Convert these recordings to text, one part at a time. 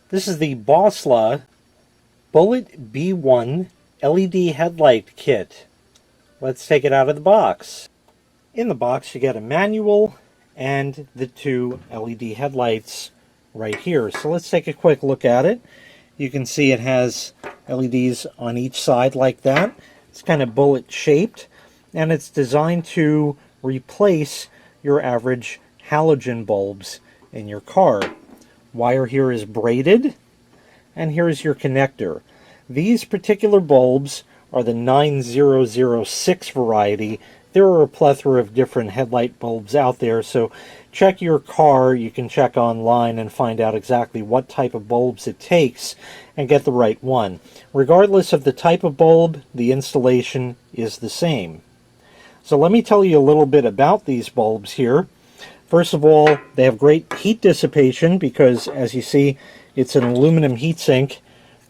This is the BOSLLA Bullet B1 LED headlight kit. Let's take it out of the box. In the box you get a manual and the two LED headlights right here. So let's take a quick look at it. You can see it has LEDs on each side like that. It's kind of bullet shaped, and it's designed to replace your average halogen bulbs in your car. Wire here is braided, and here's your connector. These particular bulbs are the 9006 variety. There are a plethora of different headlight bulbs out there, so check your car. You can check online and find out exactly what type of bulbs it takes and get the right one. Regardless of the type of bulb, the installation is the same. So let me tell you a little bit about these bulbs here. First of all, they have great heat dissipation because, as you see, it's an aluminum heatsink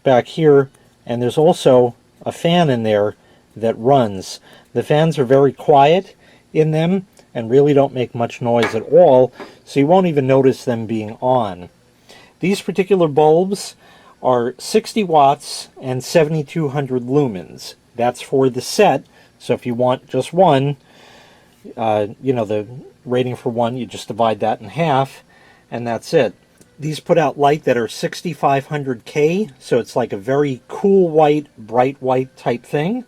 back here, and there's also a fan in there that runs. The fans are very quiet in them and really don't make much noise at all, so you won't even notice them being on. These particular bulbs are 60 watts and 7200 lumens. That's for the set, so if you want just one, the rating for one, you just divide that in half, and that's it. These put out light that are 6500K, so it's like a very cool white, bright white type thing.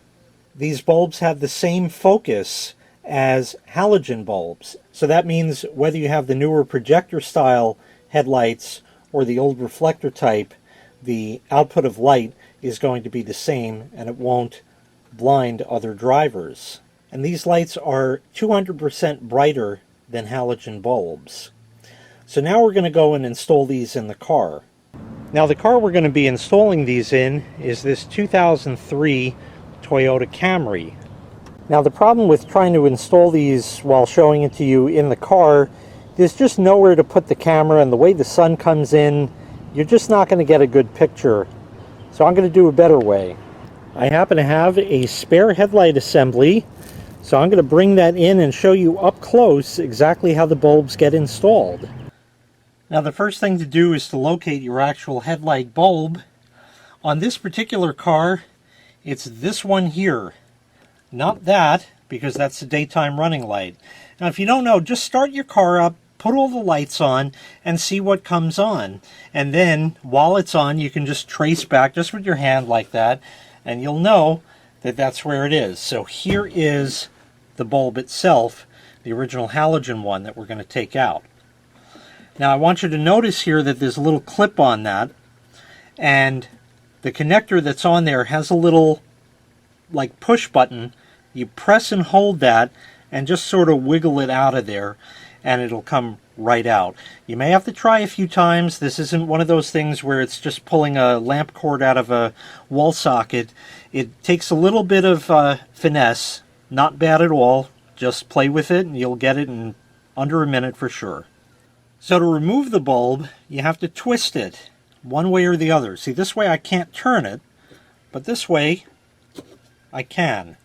These bulbs have the same focus as halogen bulbs, so that means whether you have the newer projector style headlights or the old reflector type, the output of light is going to be the same and it won't blind other drivers. And these lights are 200% brighter than halogen bulbs. So now we're going to go and install these in the car. Now the car we're going to be installing these in is this 2003 Toyota Camry. Now the problem with trying to install these while showing it to you in the car, there's just nowhere to put the camera, and the way the sun comes in, you're just not going to get a good picture. So I'm going to do a better way. I happen to have a spare headlight assembly, so I'm going to bring that in and show you up close exactly how the bulbs get installed. Now the first thing to do is to locate your actual headlight bulb. On this particular car, it's this one here. Not that, because that's the daytime running light. Now if you don't know, just start your car up, put all the lights on, and see what comes on. And then, while it's on, you can just trace back just with your hand like that, and you'll know that that's where it is. So here is the bulb itself, the original halogen one that we're going to take out. Now I want you to notice here that there's a little clip on that, and the connector that's on there has a little like push button. You press and hold that and just sort of wiggle it out of there and it'll come right out. You may have to try a few times. This isn't one of those things where it's just pulling a lamp cord out of a wall socket. It takes a little bit of finesse. Not bad at all. Just play with it and you'll get it in under a minute for sure. So to remove the bulb, you have to twist it one way or the other. See, this way I can't turn it, but this way I can.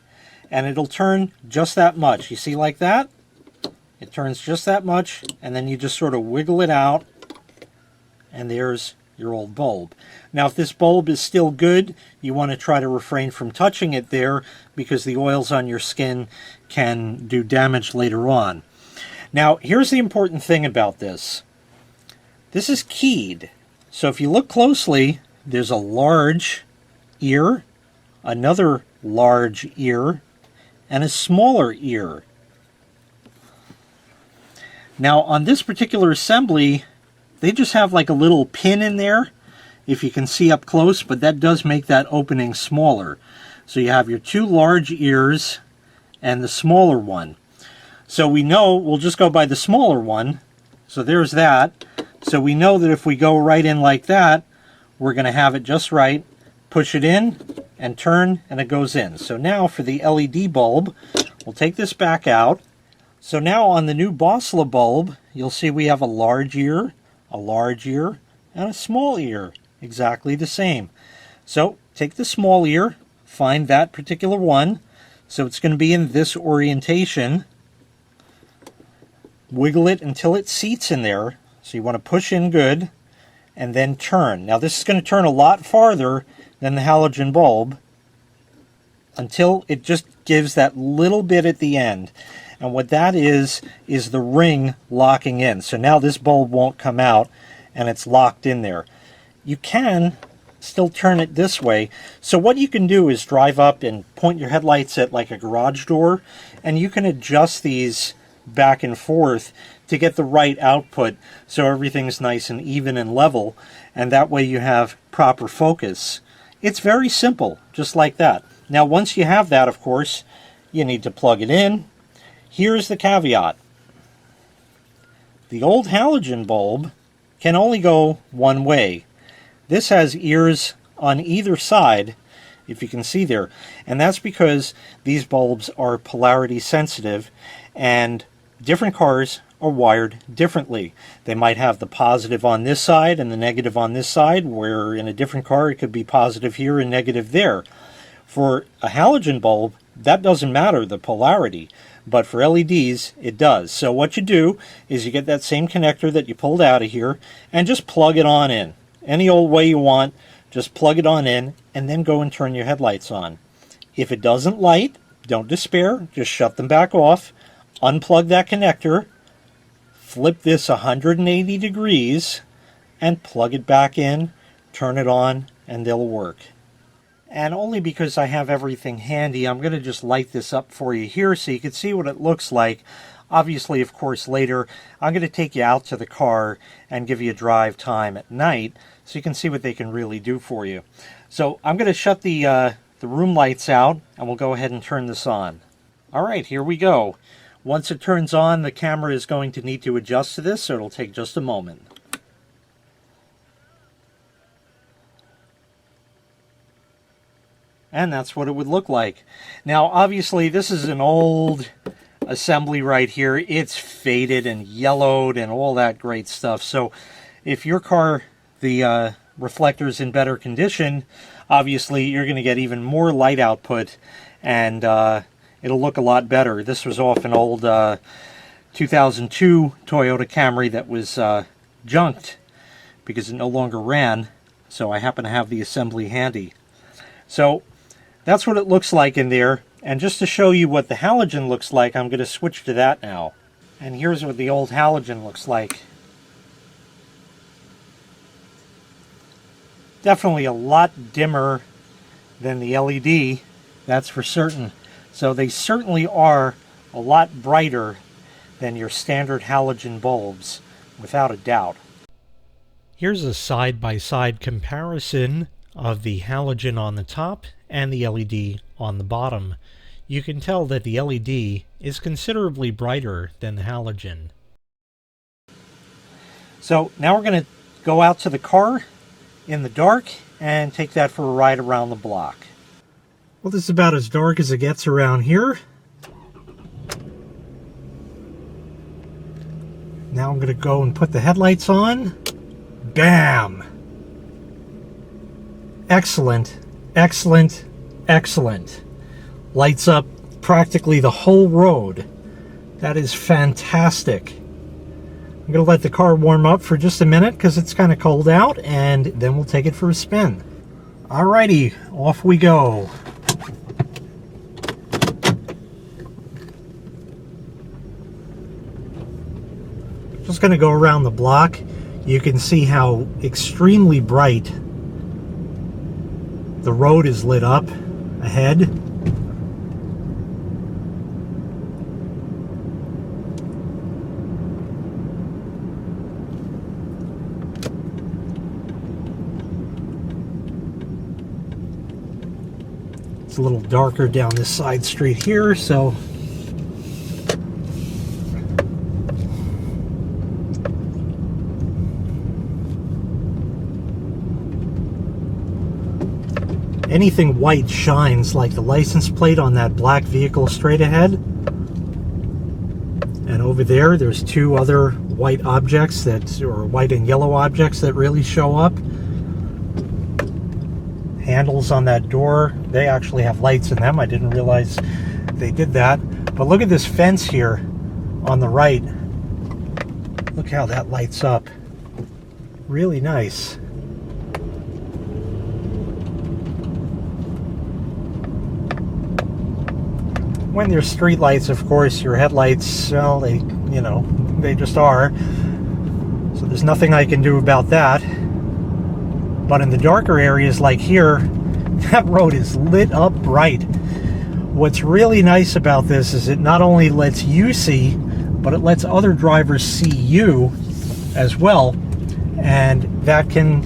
And it'll turn just that much. You see like that? It turns just that much, and then you just sort of wiggle it out, and there's your old bulb. Now if this bulb is still good, you want to try to refrain from touching it there because the oils on your skin can do damage later on. Now here's the important thing about this. This is keyed. So if you look closely, there's a large ear, another large ear, and a smaller ear. Now on this particular assembly, they just have like a little pin in there, if you can see up close, but that does make that opening smaller. So you have your two large ears and the smaller one. So we know, we'll just go by the smaller one. So there's that. So we know that if we go right in like that, we're going to have it just right. Push it in and turn and it goes in. So now for the LED bulb, we'll take this back out. So now on the new BOSLLA bulb, you'll see we have a large ear, and a small ear. Exactly the same. So take the small ear, find that particular one. So it's going to be in this orientation. Wiggle it until it seats in there. So you want to push in good and then turn. Now this is going to turn a lot farther than the halogen bulb until it just gives that little bit at the end. And what that is the ring locking in. So now this bulb won't come out and it's locked in there. You can still turn it this way. So what you can do is drive up and point your headlights at like a garage door, and you can adjust these back and forth to get the right output so everything's nice and even and level, and that way you have proper focus. It's very simple, just like that. Now once you have that, of course, you need to plug it in. Here's the caveat. The old halogen bulb can only go one way. This has ears on either side, if you can see there, and that's because these bulbs are polarity sensitive, and different cars are wired differently. They might have the positive on this side and the negative on this side, where in a different car it could be positive here and negative there. For a halogen bulb, that doesn't matter, the polarity, but for LEDs, it does. So what you do is you get that same connector that you pulled out of here and just plug it on in. Any old way you want, just plug it on in and then go and turn your headlights on. If it doesn't light, don't despair, just shut them back off, unplug that connector, flip this 180 degrees and plug it back in, turn it on, and they'll work. And only because I have everything handy, I'm going to just light this up for you here so you can see what it looks like. Obviously, of course, later I'm going to take you out to the car and give you a drive time at night so you can see what they can really do for you. So I'm going to shut the room lights out and we'll go ahead and turn this on. Alright, here we go. Once it turns on, the camera is going to need to adjust to this, so it'll take just a moment. And that's what it would look like. Now, obviously, this is an old assembly right here. It's faded and yellowed and all that great stuff. So if your car, the reflector's in better condition, obviously you're going to get even more light output, and it'll look a lot better. This was off an old 2002 Toyota Camry that was junked because it no longer ran, so I happen to have the assembly handy. So that's what it looks like in there. And just to show you what the halogen looks like, I'm going to switch to that now. And here's what the old halogen looks like. Definitely a lot dimmer than the LED, that's for certain. So they certainly are a lot brighter than your standard halogen bulbs, without a doubt. Here's a side-by-side comparison of the halogen on the top and the LED on the bottom. You can tell that the LED is considerably brighter than the halogen. So now we're going to go out to the car in the dark and take that for a ride around the block. Well, this is about as dark as it gets around here. Now I'm going to go and put the headlights on. Bam! Excellent, excellent, excellent. Lights up practically the whole road. That is fantastic. I'm going to let the car warm up for just a minute because it's kind of cold out, and then we'll take it for a spin. Alrighty, off we go. Just going to go around the block. You can see how extremely bright the road is lit up ahead. It's a little darker down this side street here, so anything white shines, like the license plate on that black vehicle straight ahead. And over there, there's two other white objects that, or white and yellow objects that really show up. Handles on that door, they actually have lights in them. I didn't realize they did that. But look at this fence here on the right. Look how that lights up. Really nice. When there's street lights, of course, your headlights, well, they just are. So there's nothing I can do about that. But in the darker areas like here, that road is lit up bright. What's really nice about this is it not only lets you see, but it lets other drivers see you as well. And that can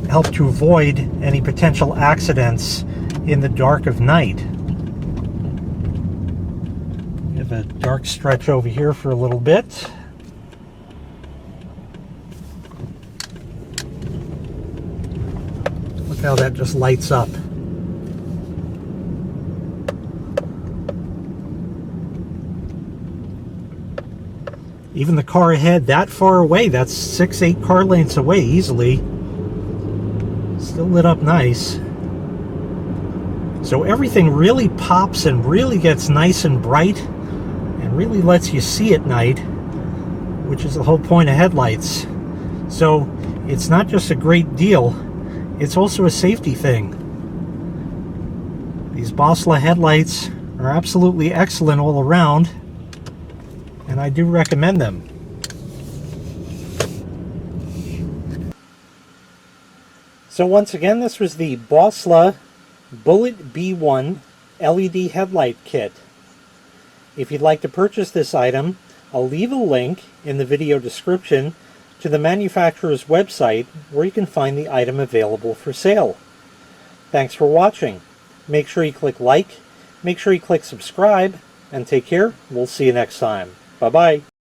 help to avoid any potential accidents in the dark of night. We have a dark stretch over here for a little bit. Look how that just lights up. Even the car ahead that far away, that's 6-8 car lengths away easily, still lit up nice. So everything really pops and really gets nice and bright and really lets you see at night, which is the whole point of headlights. So it's not just a great deal, it's also a safety thing. These BOSLLA headlights are absolutely excellent all around, and I do recommend them. So once again, this was the BOSLLA Bullet B1 LED headlight kit. If you'd like to purchase this item, I'll leave a link in the video description to the manufacturer's website where you can find the item available for sale. Thanks for watching. Make sure you click like, make sure you click subscribe, and take care. We'll see you next time. Bye-bye.